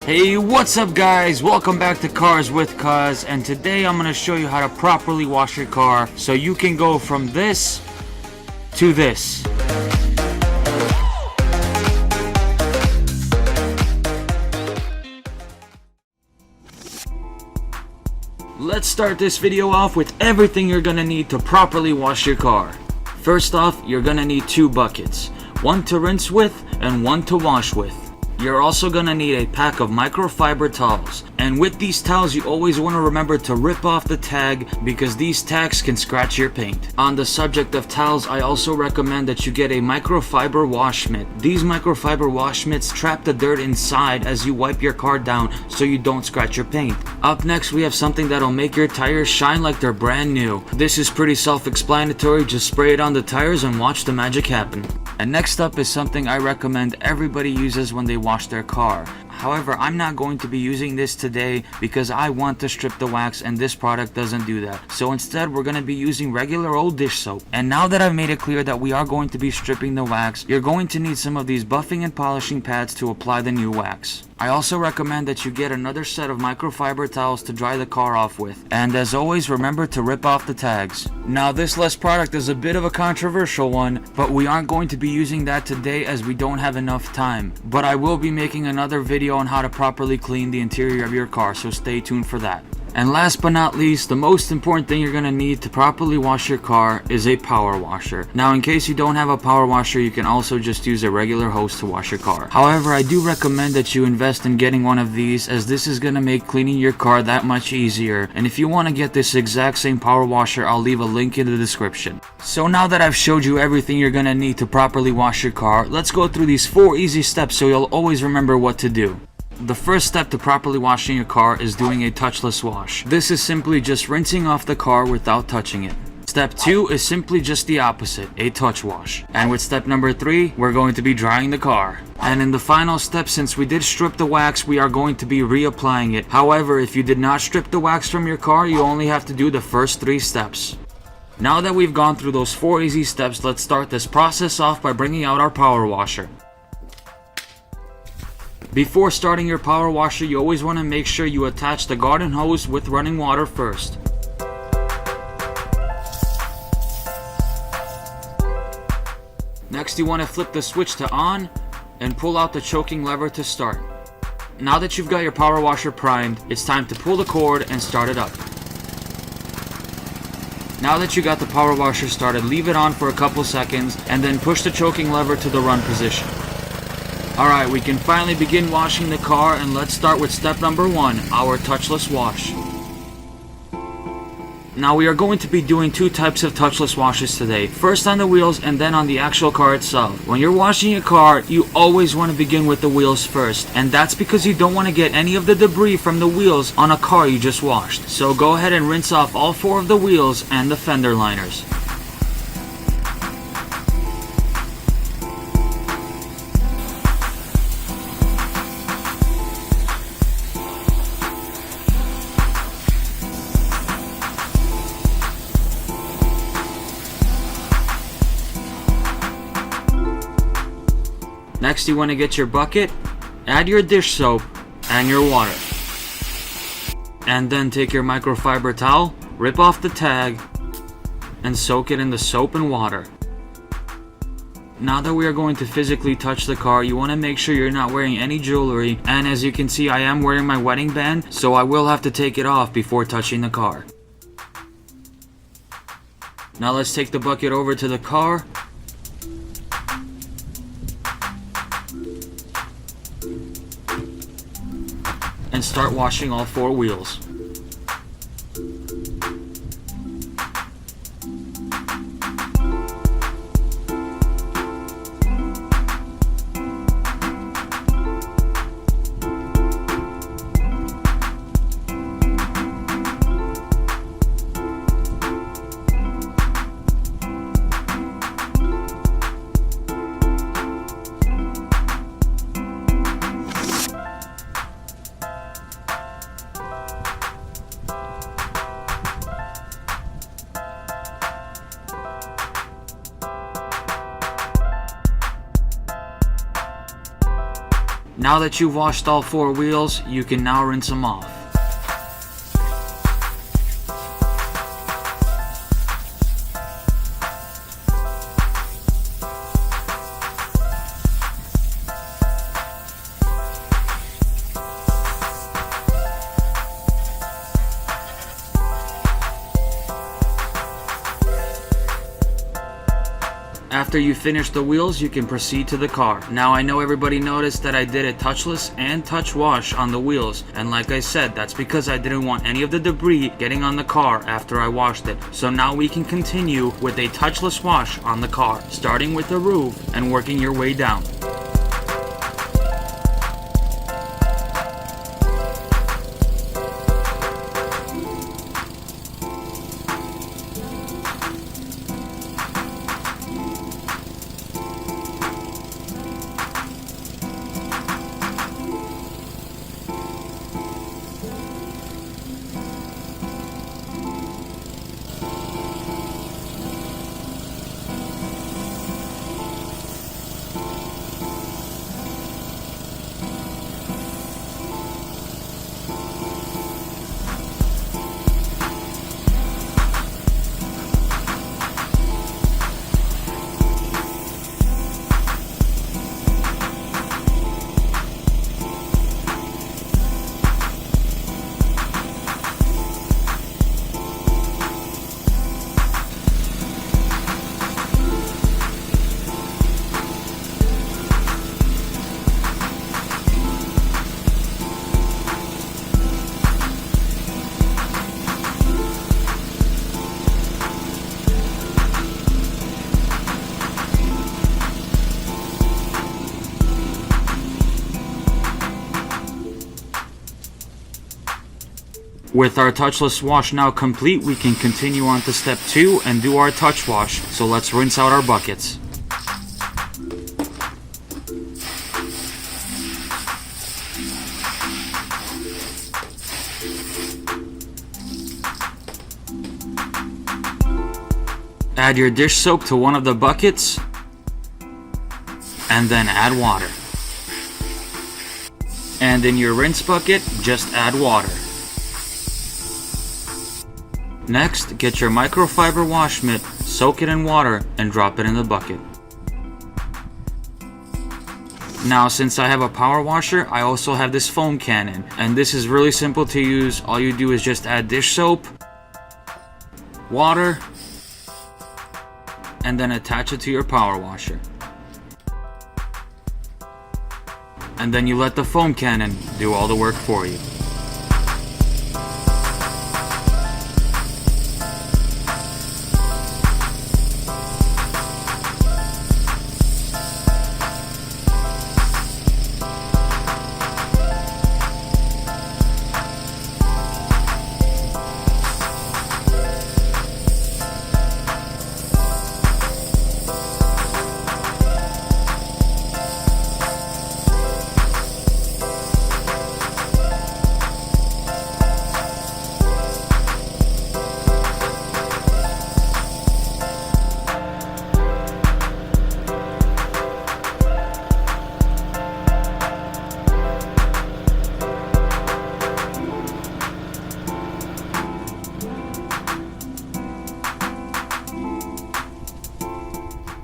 Hey, what's up guys? Welcome back to Cars with Cuz, and today I'm going to show you how to properly wash your car so you can go from this to this. Let's start this video off with everything you're going to need to properly wash your car. First off, you're going to need 2 buckets, one to rinse with and one to wash with. You're also going to need a pack of microfiber towels, and with these towels you always want to remember to rip off the tag because these tags can scratch your paint. On the subject of towels, I also recommend that you get a microfiber wash mitt. These microfiber wash mitts trap the dirt inside as you wipe your car down so you don't scratch your paint. Up next, we have something that'll make your tires shine like they're brand new. This is pretty self-explanatory, just spray it on the tires and watch the magic happen. And next up is something I recommend everybody uses when they wash their car. However, I'm not going to be using this today because I want to strip the wax and this product doesn't do that. So instead, we're going to be using regular old dish soap. And now that I've made it clear that we are going to be stripping the wax, you're going to need some of these buffing and polishing pads to apply the new wax. I also recommend that you get another set of microfiber towels to dry the car off with. And as always, remember to rip off the tags. Now this last product is a bit of a controversial one, but we aren't going to be using that today as we don't have enough time. But I will be making another video on how to properly clean the interior of your car, so stay tuned for that. And last but not least, the most important thing you're going to need to properly wash your car is a power washer. Now in case you don't have a power washer, you can also just use a regular hose to wash your car. However, I do recommend that you invest in getting one of these, as this is going to make cleaning your car that much easier. And if you want to get this exact same power washer, I'll leave a link in the description. So now that I've showed you everything you're going to need to properly wash your car, let's go through these 4 easy steps so you'll always remember what to do. The first step to properly washing your car is doing a touchless wash. This is simply just rinsing off the car without touching it. Step 2 is simply just the opposite, a touch wash. And with step number 3, we're going to be drying the car. And in the final step, since we did strip the wax, we are going to be reapplying it. However, if you did not strip the wax from your car, you only have to do the first 3 steps. Now that we've gone through those 4 easy steps, let's start this process off by bringing out our power washer. Before starting your power washer, you always want to make sure you attach the garden hose with running water first. Next, you want to flip the switch to on and pull out the choking lever to start. Now that you've got your power washer primed, it's time to pull the cord and start it up. Now that you got the power washer started, leave it on for a couple seconds and then push the choking lever to the run position. Alright, we can finally begin washing the car, and let's start with step number 1, our touchless wash. Now we are going to be doing 2 types of touchless washes today. First on the wheels and then on the actual car itself. When you're washing your car, you always want to begin with the wheels first. And that's because you don't want to get any of the debris from the wheels on a car you just washed. So go ahead and rinse off all 4 of the wheels and the fender liners. Next, you want to get your bucket, add your dish soap, and your water. And then take your microfiber towel, rip off the tag, and soak it in the soap and water. Now that we are going to physically touch the car, you want to make sure you're not wearing any jewelry. And as you can see, I am wearing my wedding band, so I will have to take it off before touching the car. Now let's take the bucket over to the car. And start washing all 4 wheels. Now that you've washed all 4 wheels, you can now rinse them off. After you finish the wheels, you can proceed to the car. Now I know everybody noticed that I did a touchless and touch wash on the wheels, and like I said, that's because I didn't want any of the debris getting on the car after I washed it. So now we can continue with a touchless wash on the car, starting with the roof and working your way down. With our touchless wash now complete, we can continue on to step 2 and do our touch wash. So let's rinse out our buckets. Add your dish soap to one of the buckets and then add water. And in your rinse bucket, just add water. Next, get your microfiber wash mitt, soak it in water, and drop it in the bucket. Now, since I have a power washer, I also have this foam cannon, and this is really simple to use. All you do is just add dish soap, water, and then attach it to your power washer. And then you let the foam cannon do all the work for you.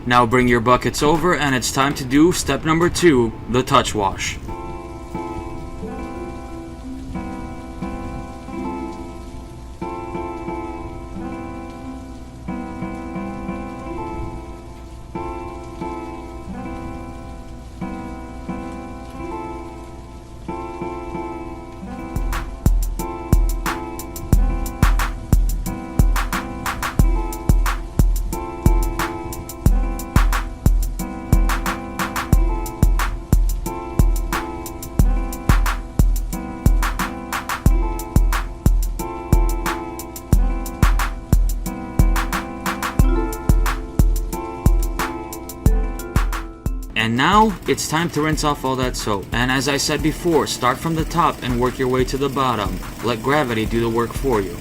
Now bring your buckets over and it's time to do step number 2, the touch wash. And now, it's time to rinse off all that soap. And as I said before, start from the top and work your way to the bottom. Let gravity do the work for you.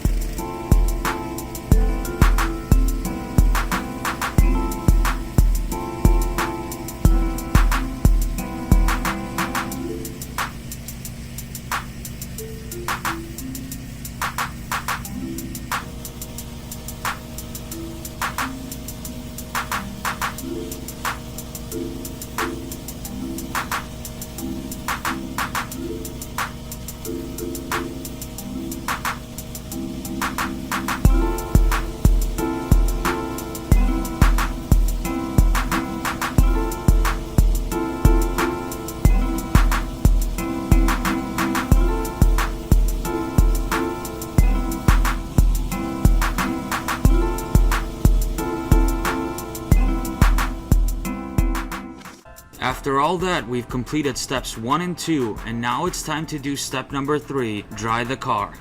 After all that, we've completed steps 1 and 2, and now it's time to do step number 3, dry the car.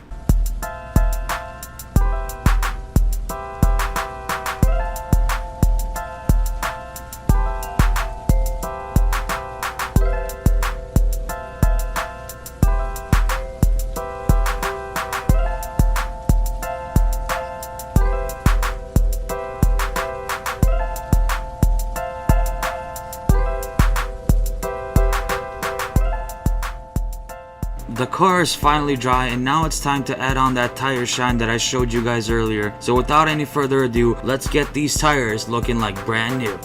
The car is finally dry, and now it's time to add on that tire shine that I showed you guys earlier. So without any further ado, let's get these tires looking like brand new.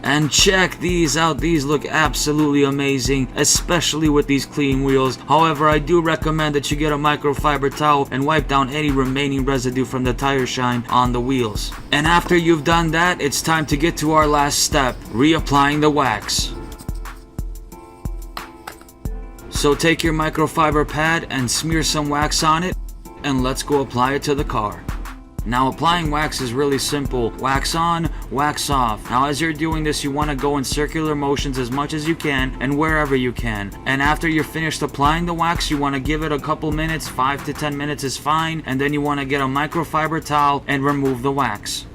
And check these out, these look absolutely amazing, especially with these clean wheels. However, I do recommend that you get a microfiber towel and wipe down any remaining residue from the tire shine on the wheels. And after you've done that, it's time to get to our last step, reapplying the wax. So take your microfiber pad and smear some wax on it, and let's go apply it to the car. Now applying wax is really simple. Wax on, wax off. Now as you're doing this, you want to go in circular motions as much as you can and wherever you can. And after you're finished applying the wax, you want to give it a couple minutes, 5 to 10 minutes is fine. And then you want to get a microfiber towel and remove the wax.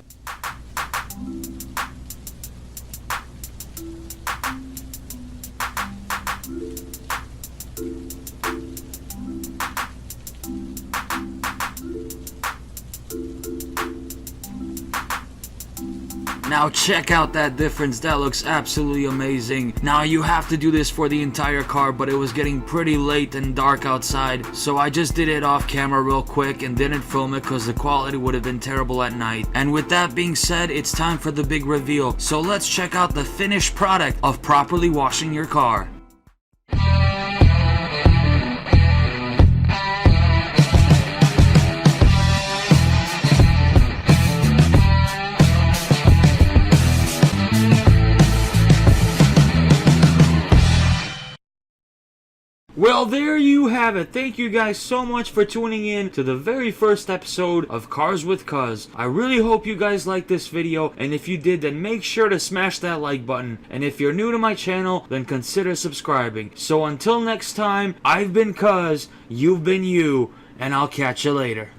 Now check out that difference, that looks absolutely amazing. Now you have to do this for the entire car, but it was getting pretty late and dark outside, so I just did it off camera real quick and didn't film it because the quality would have been terrible at night. And with that being said, it's time for the big reveal. So let's check out the finished product of properly washing your car. Well, there you have it. Thank you guys so much for tuning in to the very first episode of Cars with Cuz. I really hope you guys liked this video, and if you did, then make sure to smash that like button. And if you're new to my channel, then consider subscribing. So until next time, I've been Cuz, you've been you, and I'll catch you later.